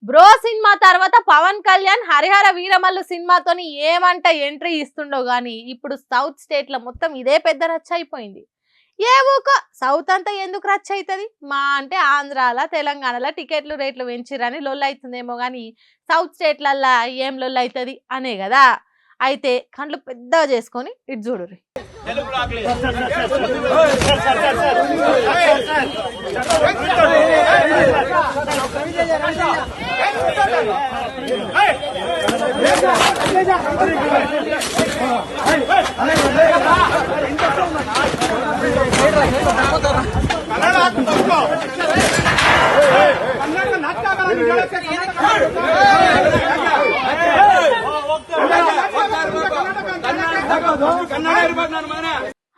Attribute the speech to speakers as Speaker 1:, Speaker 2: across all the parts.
Speaker 1: Bro cinema తర్వాత పవన్ కళ్యాణ్ హరిహర వీరమల్లు సినిమాతోని ఏమంట entry ఇస్తుండో గానీ ఇప్పుడు సౌత్ స్టేట్ లో మొత్తం ఇదే పెద్ద రచ్చ అయిపోయింది. ఏ ఊక సౌత్ అంతా ఎందుకు రచ్చ అవుతుంది? మా అంటే ఆంధ్రాల తెలంగాణలో టికెట్లు రేట్లు పెంచిరని లొల్లు అవుతుందేమో కానీ సౌత్ స్టేట్లల్లా ఏం లొల్లు అవుతుంది అనే కదా. అయితే కళ్ళు పెద్దగా చేసుకొని ఇటు చూడుర్రి.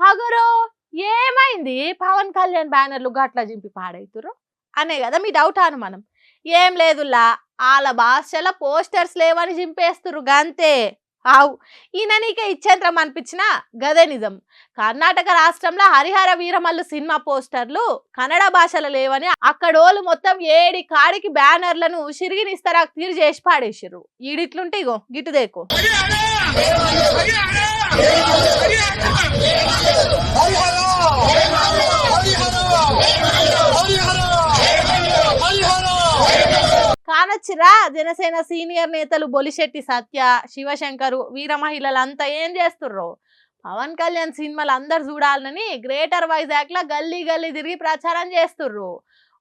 Speaker 1: హగరో ఏమైంది? పవన్ కళ్యాణ్ బ్యానర్లు గట్ల జింపి పాడైతురు అనే కదా మీ డౌట్ అనుమానం. ఏం లేదులా, వాళ్ళ భాషల పోస్టర్స్ లేవని చింపేస్తురు గంతే. ఆవు ఈయన నీకే ఇచ్చేంత్రం అనిపించిన గదే నిజం. కర్ణాటక రాష్ట్రంలో హరిహర వీరమల్లు సినిమా పోస్టర్లు కన్నడ భాషలో లేవని అక్కడోళ్ళు మొత్తం ఏడి కాడికి బ్యానర్లను సిరిగినిస్తారా తీరు చేసి పాడేసిర్రు. ఈడిట్లుంటే ఇగో గిటు దేకో. కానొచ్చిరా జనసేన సీనియర్ నేతలు బొలిశెట్టి సత్య, శివశంకరు, వీర మహిళలంతా ఏం చేస్తుర్రో. పవన్ కళ్యాణ్ సినిమాలు అందరు చూడాలని గ్రేటర్ వైజాగ్ లో గల్లీ గల్లీ తిరిగి ప్రచారం చేస్తుర్రు.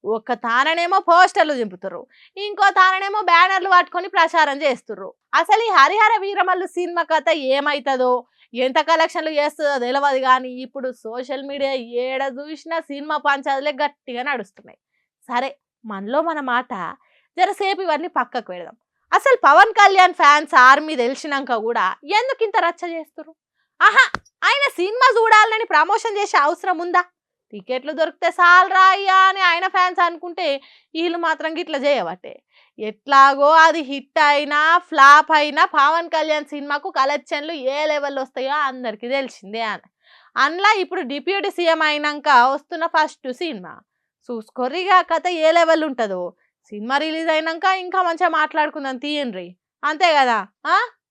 Speaker 1: ఒక్క తాననేమో పోస్టర్లు చింపుతుర్రు, ఇంకో తాననేమో బ్యానర్లు పట్టుకొని ప్రచారం చేస్తుర్రు. అసలు ఈ హరిహర వీరమల్లు సినిమా కథ ఏమైతుందో ఎంత కలెక్షన్లు చేస్తుందో తెలియదు కానీ ఇప్పుడు సోషల్ మీడియా ఏడ చూసినా సినిమా పంచాదులే గట్టిగా నడుస్తున్నాయి. సరే మనలో మన మాట జరసేపు ఇవన్నీ పక్కకు పెడదాం. అసలు పవన్ కళ్యాణ్ ఫ్యాన్స్ ఆర్మీ తెలిసినాక కూడా ఎందుకు ఇంత రచ్చ చేస్తున్నారు? ఆహా, ఆయన సినిమా చూడాలని ప్రమోషన్ చేసే అవసరం ఉందా? టికెట్లు దొరికితే సాలరా అయ్యా అని ఆయన ఫ్యాన్స్ అనుకుంటే వీళ్ళు మాత్రం గిట్లా చేయబట్టే. ఎట్లాగో అది హిట్ అయినా ఫ్లాప్ అయినా పవన్ కళ్యాణ్ సినిమాకు కలెక్షన్లు ఏ లెవెల్లో వస్తాయో అందరికీ తెలిసిందే. అందులో ఇప్పుడు డిప్యూటీ సీఎం అయినాక వస్తున్న ఫస్ట్ సినిమా చూసుకోర్రిగా కథ ఏ లెవెల్ ఉంటుందో. సినిమా రిలీజ్ అయినాక ఇంకా మంచిగా మాట్లాడుకుందాం తీయండి, అంతే కదా.